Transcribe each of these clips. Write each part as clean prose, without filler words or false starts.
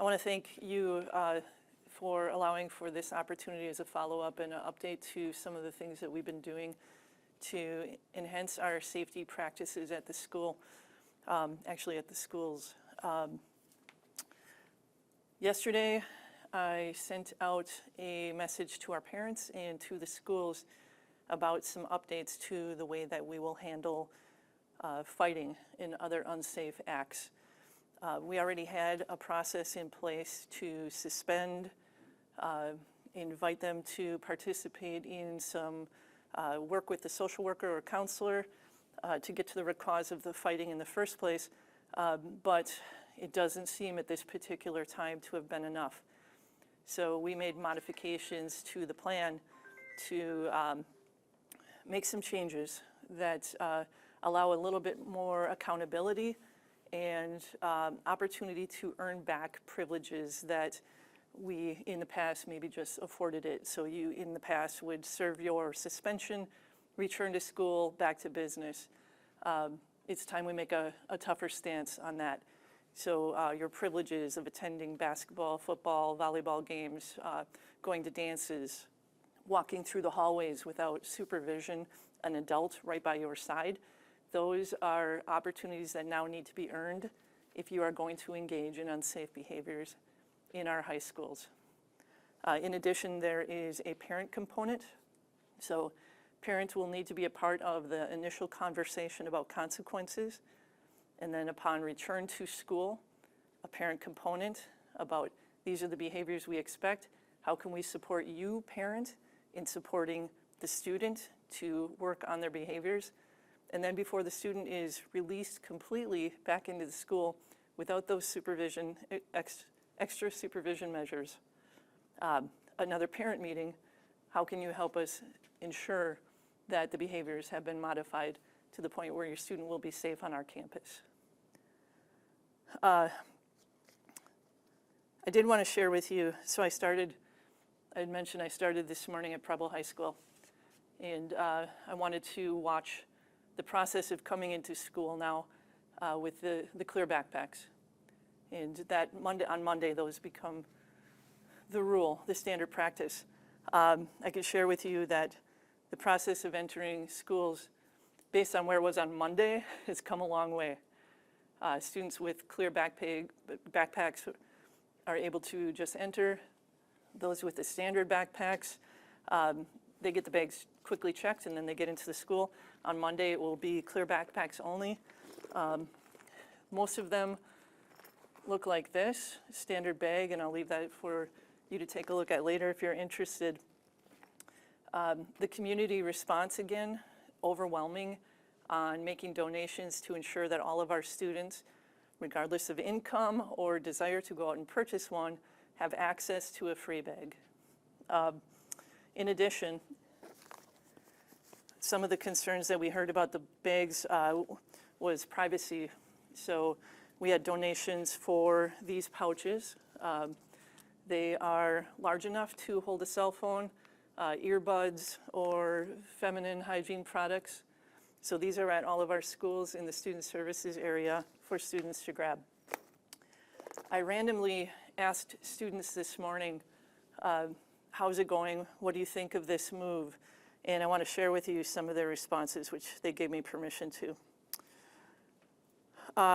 I want to thank you for allowing for this opportunity as a follow-up and an update to some of the things that we've been doing to enhance our safety practices at the school, actually at the schools. Yesterday, I sent out a message to our parents and to the schools about some updates to the way that we will handle fighting and other unsafe acts. We already had a process in place to suspend, invite them to participate in some work with the social worker or counselor to get to the root cause of the fighting in the first place, but it doesn't seem at this particular time to have been enough. So we made modifications to the plan to make some changes that allow a little bit more accountability and opportunity to earn back privileges that we in the past maybe just afforded it. So you in the past would serve your suspension, return to school, back to business. It's time we make a tougher stance on that. So your privileges of attending basketball, football, volleyball games, going to dances, walking through the hallways without supervision, an adult right by your side, those are opportunities that now need to be earned if you are going to engage in unsafe behaviors in our high schools. In addition, there is a parent component. So parents will need to be a part of the initial conversation about consequences. And then upon return to school, a parent component about these are the behaviors we expect. How can we support you, parent, in supporting the student to work on their behaviors? And then before the student is released completely back into the school without those supervision, extra supervision measures. Another parent meeting, how can you help us ensure that the behaviors have been modified to the point where your student will be safe on our campus? I did want to share with you, so I had mentioned I started this morning at Preble High School, and I wanted to watch the process of coming into school now with the clear backpacks. And that on Monday, those become the rule, the standard practice. I can share with you that the process of entering schools based on where it was on Monday has come a long way. Students with clear backpacks are able to just enter. Those with the standard backpacks, they get the bags quickly checked and then they get into the school. On Monday, it will be clear backpacks only. Most of them look like this, standard bag, and I'll leave that for you to take a look at later if you're interested. The community response, again, overwhelming on making donations to ensure that all of our students, regardless of income or desire to go out and purchase one, have access to a free bag. In addition, some of the concerns that we heard about the bags was privacy. So we had donations for these pouches. They are large enough to hold a cell phone, earbuds, or feminine hygiene products. So these are at all of our schools in the student services area for students to grab. I randomly asked students this morning, how's it going? What do you think of this move? And I want to share with you some of their responses, which they gave me permission to.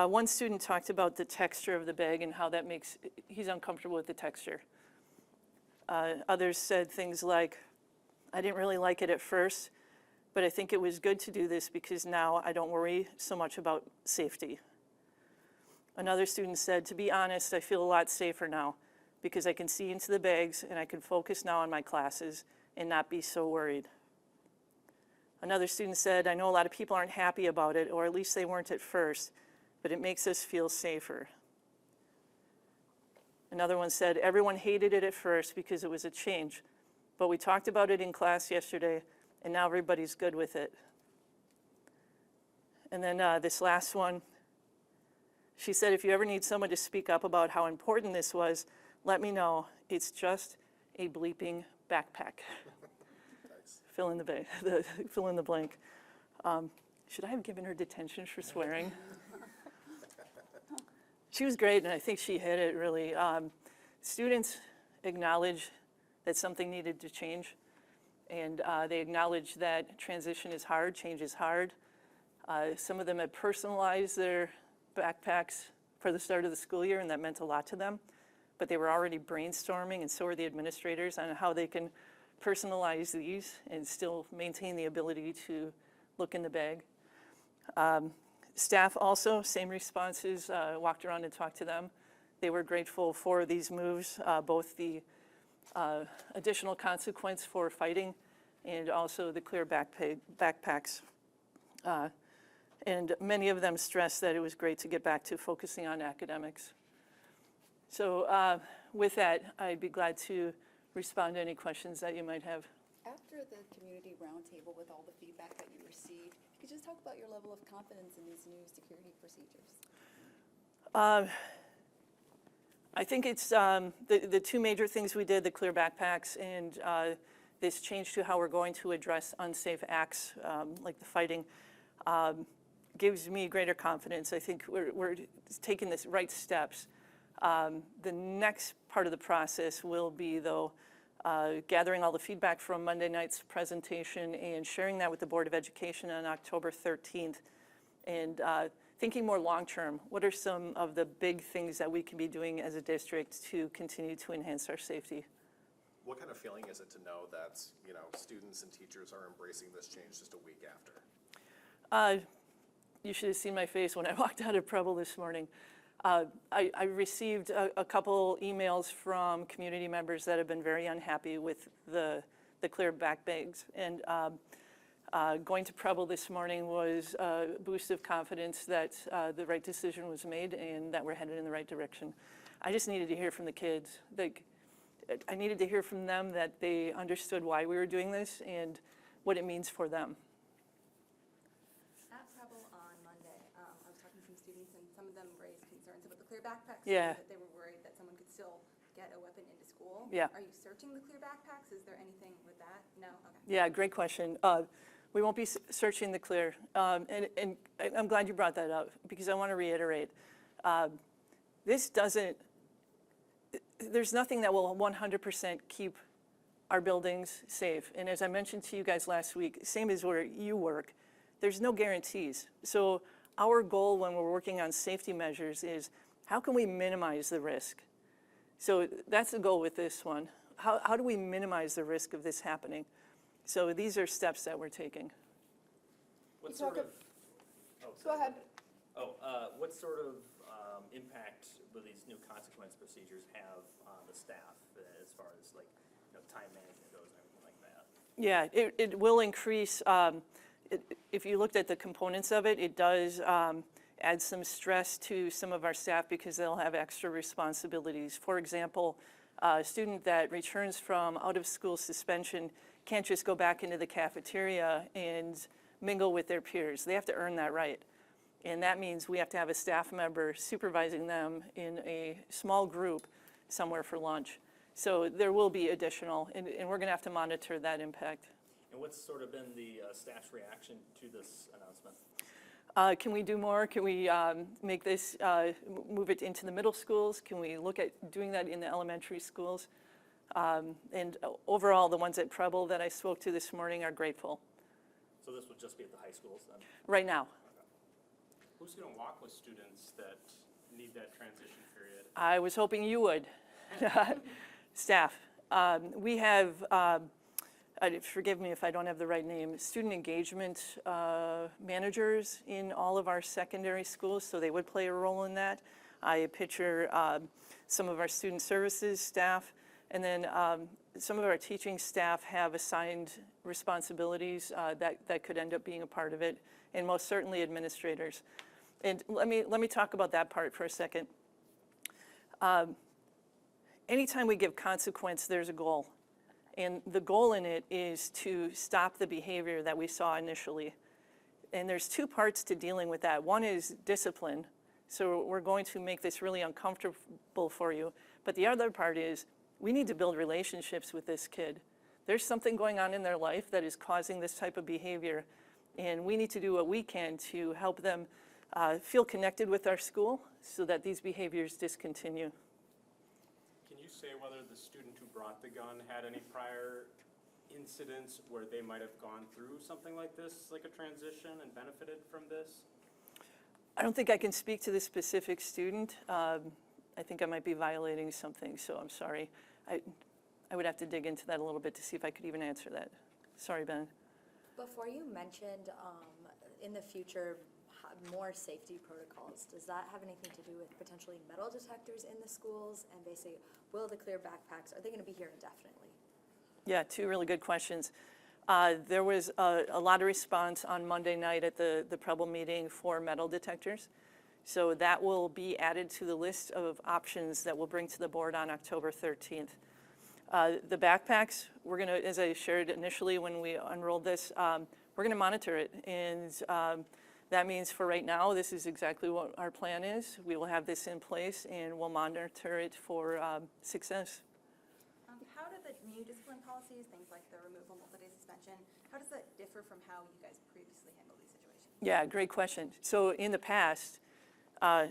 One student talked about the texture of the bag and how that makes, he's uncomfortable with the texture. Others said things like, I didn't really like it at first, but I think it was good to do this because now I don't worry so much about safety. Another student said, to be honest, I feel a lot safer now because I can see into the bags and I can focus now on my classes and not be so worried. Another student said, I know a lot of people aren't happy about it, or at least they weren't at first, but it makes us feel safer. Another one said, everyone hated it at first because it was a change, but we talked about it in class yesterday and now everybody's good with it. And then this last one, she said, if you ever need someone to speak up about how important this was, let me know. It's just a bleeping backpack. Nice. Fill in the blank. Should I have given her detention for swearing? She was great, and I think she hit it really. Students acknowledge that something needed to change, and they acknowledge that transition is hard, change is hard. Some of them had personalized their backpacks for the start of the school year, and that meant a lot to them. But they were already brainstorming, and so were the administrators, on how they can personalize these and still maintain the ability to look in the bag. Staff also, same responses, walked around and talked to them. They were grateful for these moves, both the additional consequence for fighting and also the clear backpacks. And many of them stressed that it was great to get back to focusing on academics. So with that, I'd be glad to respond to any questions that you might have. After the community roundtable with all the feedback that you received, could you just talk about your level of confidence in these new security procedures? I think it's the two major things we did, the clear backpacks and this change to how we're going to address unsafe acts like the fighting, gives me greater confidence. I think we're taking the right steps. The next part of the process will be, though, gathering all the feedback from Monday night's presentation and sharing that with the Board of Education on October 13th, and thinking more long-term. What are some of the big things that we can be doing as a district to continue to enhance our safety? What kind of feeling is it to know that, you know, students and teachers are embracing this change just a week after? You should have seen my face when I walked out of Preble this morning. I received a couple emails from community members that have been very unhappy with the clear back bags. And going to Preble this morning was a boost of confidence that the right decision was made and that we're headed in the right direction. I just needed to hear from the kids. I needed to hear from them that they understood why we were doing this and what it means for them. At Preble on Monday, I was talking to some students, and some of them raised concerns about the clear backpacks. Yeah. That they were worried that someone could still get a weapon into school. Yeah. Are you searching the clear backpacks? Is there anything with that? No? Okay. Yeah, great question. We won't be searching the clear. And I'm glad you brought that up because I want to reiterate. There's nothing that will 100% keep our buildings safe. And as I mentioned to you guys last week, same as where you work, there's no guarantees. So our goal when we're working on safety measures is how can we minimize the risk? So that's the goal with this one. How do we minimize the risk of this happening? So these are steps that we're taking. What sort of, Go ahead. what sort of impact will these new consequence procedures have on the staff as far as like, you know, time management goes and everything like that? Yeah, it will increase. If you looked at the components of it, it does add some stress to some of our staff because they'll have extra responsibilities. For example, a student that returns from out-of-school suspension can't just go back into the cafeteria and mingle with their peers. They have to earn that right. And that means we have to have a staff member supervising them in a small group somewhere for lunch. So there will be additional, and we're going to have to monitor that impact. And what's sort of been the staff's reaction to this announcement? Can we do more? Can we make this, move it into the middle schools? Can we look at doing that in the elementary schools? And overall, the ones at Preble that I spoke to this morning are grateful. So this would just be at the high schools then? Right now. Who's going to walk with students that need that transition period? I was hoping you would. Staff. We have, forgive me if I don't have the right name, student engagement managers in all of our secondary schools, so they would play a role in that. I picture some of our student services staff, and then some of our teaching staff have assigned responsibilities that could end up being a part of it, and most certainly administrators. And let me talk about that part for a second. Anytime we give consequence, there's a goal. And the goal in it is to stop the behavior that we saw initially. And there's two parts to dealing with that. One is discipline. So we're going to make this really uncomfortable for you. But the other part is we need to build relationships with this kid. There's something going on in their life that is causing this type of behavior. And we need to do what we can to help them feel connected with our school so that these behaviors discontinue. Can you say whether the student who brought the gun had any prior incidents where they might have gone through something like this, like a transition, and benefited from this? I don't think I can speak to this specific student. I think I might be violating something, so I'm sorry. I would have to dig into that a little bit to see if I could even answer that. Sorry, Ben. Before you mentioned in the future more safety protocols, does that have anything to do with potentially metal detectors in the schools? And basically, will the clear backpacks, are they going to be here indefinitely? Yeah, two really good questions. There was a lot of response on Monday night at the Preble meeting for metal detectors. So that will be added to the list of options that we'll bring to the board on October 13th. The backpacks, we're going to, as I shared initially when we unrolled this, we're going to monitor it. And that means for right now, this is exactly what our plan is. We will have this in place and we'll monitor it for success. How do the new discipline policies, things like the removal, multi-day suspension, how does that differ from how you guys previously handled these situations? Yeah, great question. So in the past,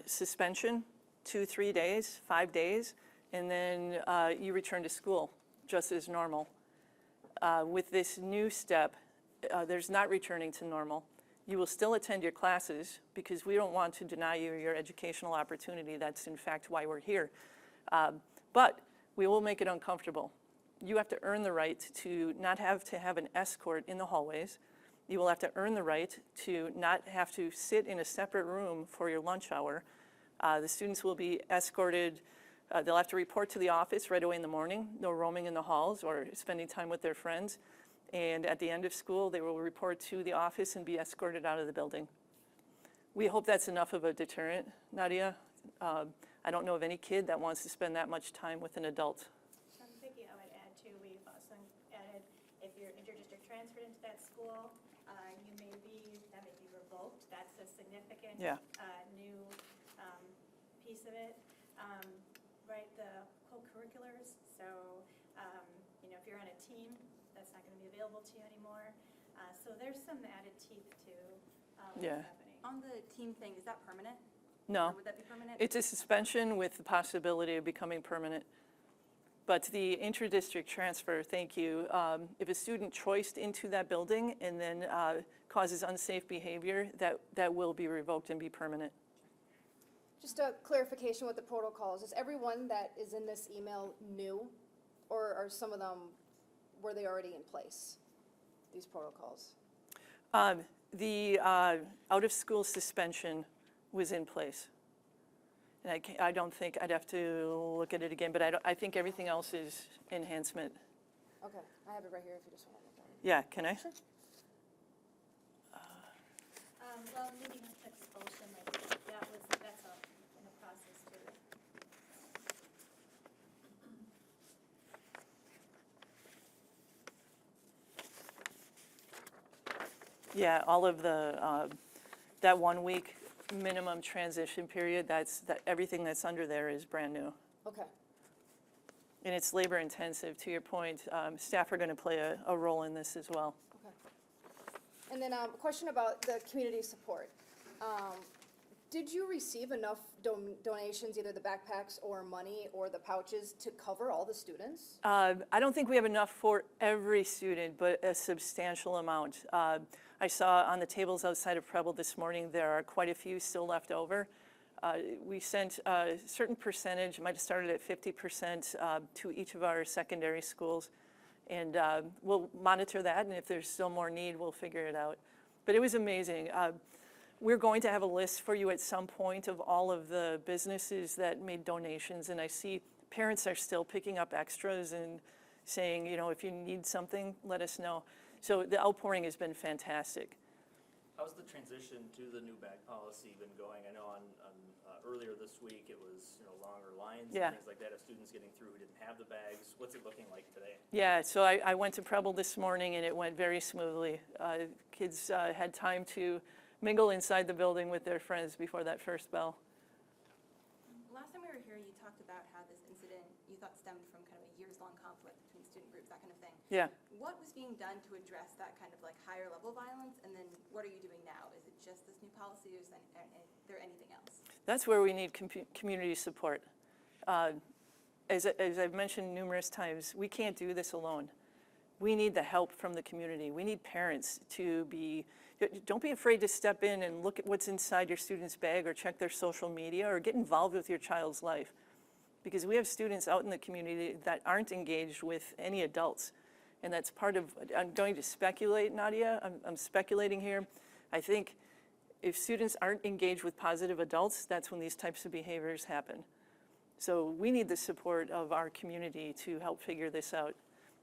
suspension, 2-3 days, 5 days, and then you return to school just as normal. With this new step, there's not returning to normal. You will still attend your classes because we don't want to deny you your educational opportunity. That's in fact why we're here. But we will make it uncomfortable. You have to earn the right to not have to have an escort in the hallways. You will have to earn the right to not have to sit in a separate room for your lunch hour. The students will be escorted. They'll have to report to the office right away in the morning. No roaming in the halls or spending time with their friends. And at the end of school, they will report to the office and be escorted out of the building. We hope that's enough of a deterrent, Nadia. I don't know of any kid that wants to spend that much time with an adult. Vicki, I would add too, we've also added, if you're interdistrict transferred into that school, that may be revoked. That's a significant new piece of it. Right, the co-curriculars, so if you're on a team, that's not going to be available to you anymore. So there's some added teeth to what's happening. On the team thing, is that permanent? No. Or would that be permanent? It's a suspension with the possibility of becoming permanent. But the inter-district transfer, thank you, if a student choiced into that building and then causes unsafe behavior, that will be revoked and be permanent. Just a clarification with the protocols. Is everyone that is in this email new, or are some of them, were they already in place, these protocols? The out-of-school suspension was in place. And I don't think, I'd have to look at it again, but I think everything else is enhancement. Okay, I have it right here if you just want to look at it. Yeah, can I? Sure. Well, maybe expulsion, that's in the process too. Yeah, all of the, that 1 week minimum transition period, everything that's under there is brand new. Okay. And it's labor intensive, to your point. Staff are going to play a role in this as well. Okay. And then a question about the community support. Did you receive enough donations, either the backpacks or money or the pouches, to cover all the students? I don't think we have enough for every student, but a substantial amount. I saw on the tables outside of Preble this morning, there are quite a few still left over. We sent a certain percentage, might have started at 50% to each of our secondary schools. And we'll monitor that, and if there's still more need, we'll figure it out. But it was amazing. We're going to have a list for you at some point of all of the businesses that made donations, and I see parents are still picking up extras and saying, if you need something, let us know. So the outpouring has been fantastic. How's the transition to the new bag policy been going? I know on earlier this week it was longer lines and things like that of students getting through who didn't have the bags. What's it looking like today? Yeah, so I went to Preble this morning and it went very smoothly. Kids had time to mingle inside the building with their friends before that first bell. Last time we were here, you talked about how this incident you thought stemmed from kind of a years-long conflict between student groups, that kind of thing. Yeah. What was being done to address that kind of higher level violence, and then what are you doing now? Is it just this new policy, or is there anything else? That's where we need community support. As I've mentioned numerous times, we can't do this alone. We need the help from the community. We need parents to don't be afraid to step in and look at what's inside your student's bag or check their social media or get involved with your child's life. Because we have students out in the community that aren't engaged with any adults. And that's part of, I'm going to speculate, Nadia, I'm speculating here. I think if students aren't engaged with positive adults, that's when these types of behaviors happen. So we need the support of our community to help figure this out.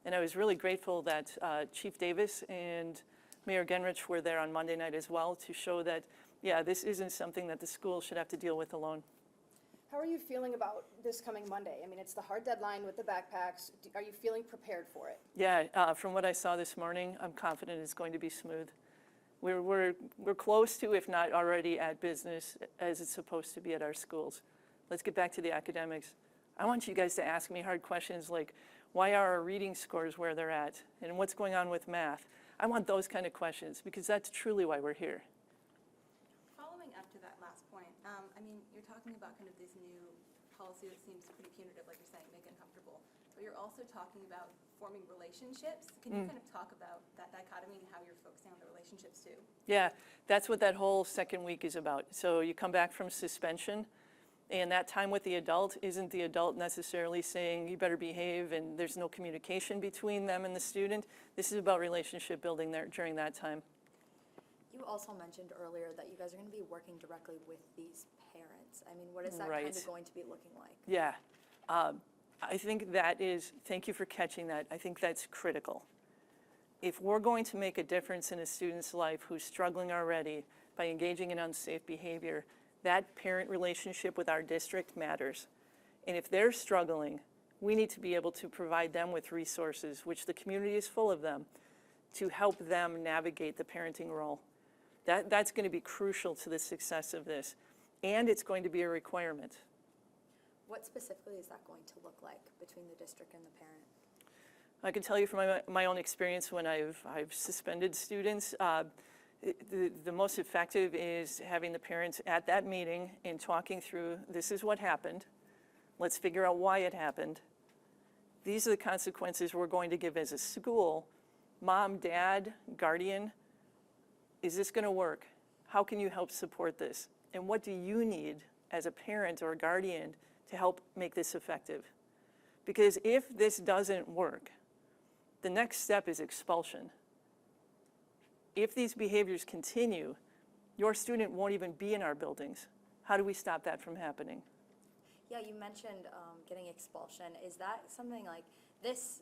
And I was really grateful that Chief Davis and Mayor Genrich were there on Monday night as well to show that, yeah, this isn't something that the school should have to deal with alone. How are you feeling about this coming Monday? I mean, it's the hard deadline with the backpacks. Are you feeling prepared for it? Yeah, from what I saw this morning, I'm confident it's going to be smooth. We're close to, if not already at business as it's supposed to be at our schools. Let's get back to the academics. I want you guys to ask me hard questions like, why are our reading scores where they're at? And what's going on with math? I want those kind of questions because that's truly why we're here. Following up to that last point, I mean, you're talking about kind of this new policy that seems pretty punitive, like you're saying, make it uncomfortable. But you're also talking about forming relationships. Can you kind of talk about that dichotomy and how you're focusing on the relationships too? Yeah, that's what that whole second week is about. So you come back from suspension, and that time with the adult isn't the adult necessarily saying you better behave and there's no communication between them and the student. This is about relationship building there during that time. You also mentioned earlier that you guys are going to be working directly with these parents. I mean, what is that Right. kind of going to be looking like? Yeah, I think that is, thank you for catching that. I think that's critical. If we're going to make a difference in a student's life who's struggling already by engaging in unsafe behavior, that parent relationship with our district matters. And if they're struggling, we need to be able to provide them with resources, which the community is full of them, to help them navigate the parenting role. That's going to be crucial to the success of this. And it's going to be a requirement. What specifically is that going to look like between the district and the parent? I can tell you from my own experience when I've suspended students, the most effective is having the parents at that meeting and talking through, this is what happened. Let's figure out why it happened. These are the consequences we're going to give as a school. Mom, dad, guardian, is this going to work? How can you help support this? And what do you need as a parent or guardian to help make this effective? Because if this doesn't work, the next step is expulsion. If these behaviors continue, your student won't even be in our buildings. How do we stop that from happening? Yeah, you mentioned getting expulsion. Is that something like this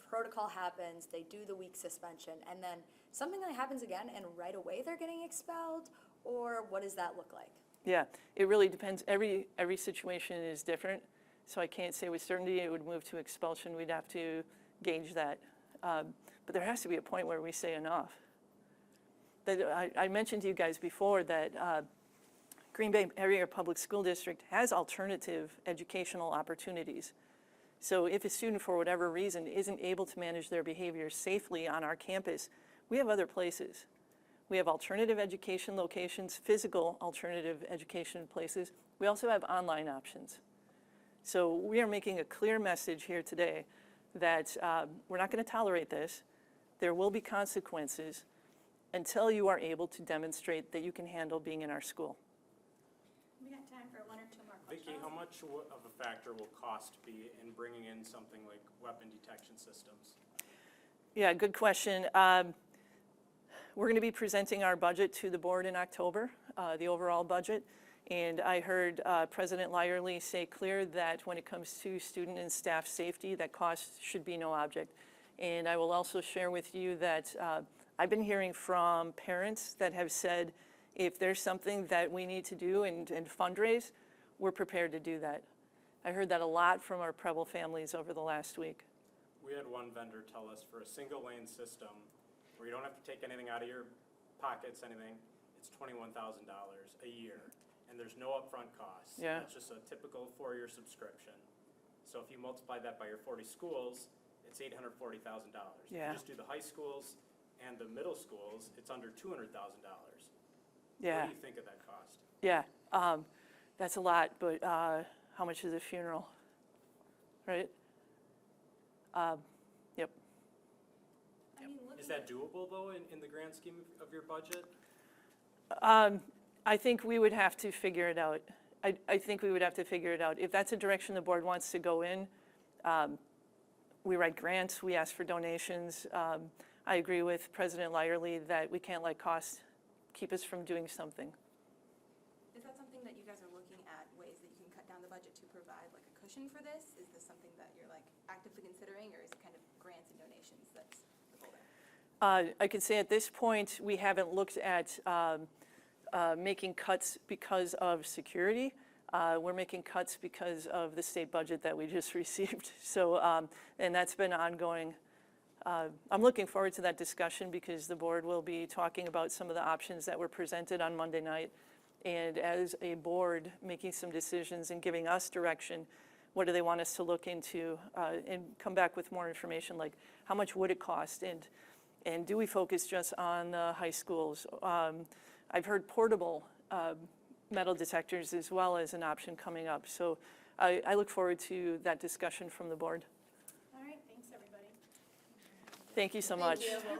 protocol happens, they do the week suspension, and then something that happens again and right away they're getting expelled? Or what does that look like? Yeah, it really depends. Every situation is different, so I can't say with certainty it would move to expulsion. We'd have to gauge that. But there has to be a point where we say enough. I mentioned to you guys before that Greenbay Area Public School District has alternative educational opportunities. So if a student, for whatever reason, isn't able to manage their behavior safely on our campus, we have other places. We have alternative education locations, physical alternative education places. We also have online options. So we are making a clear message here today that we're not going to tolerate this. There will be consequences until you are able to demonstrate that you can handle being in our school. We got time for one or two more questions. Vicki, how much of a factor will cost be in bringing in something like weapon detection systems? Yeah, good question. We're going to be presenting our budget to the board in October, the overall budget. And I heard President Lyerly say clear that when it comes to student and staff safety, that cost should be no object. And I will also share with you that I've been hearing from parents that have said, if there's something that we need to do and fundraise, we're prepared to do that. I heard that a lot from our Preble families over the last week. We had one vendor tell us for a single lane system where you don't have to take anything out of your pockets, anything, it's $21,000 a year. And there's no upfront costs. Yeah. It's just a typical 4-year subscription. So if you multiply that by your 40 schools, it's $840,000. Yeah. If you just do the high schools and the middle schools, it's under $200,000. Yeah. What do you think of that cost? Yeah, that's a lot, but how much is a funeral, right? Yep. I mean, Is looking that doable, though, in the grand scheme of your budget? I think we would have to figure it out. I think we would have to figure it out. If that's a direction the board wants to go in, we write grants, we ask for donations. I agree with President Lyerly that we can't let costs keep us from doing something. Is that something that you guys are looking at, ways that you can cut down the budget to provide like a cushion for this? Is this something that you're like actively considering, or is it kind of grants and donations that's the goal there? I can say at this point, we haven't looked at making cuts because of security. We're making cuts because of the state budget that we just received. So, and that's been ongoing. I'm looking forward to that discussion because the board will be talking about some of the options that were presented on Monday night. And as a board, making some decisions and giving us direction, what do they want us to look into, and come back with more information, like how much would it cost, and do we focus just on the high schools? I've heard portable metal detectors as well as an option coming up. So I look forward to that discussion from the board. All right, thanks, everybody. Thank you so much.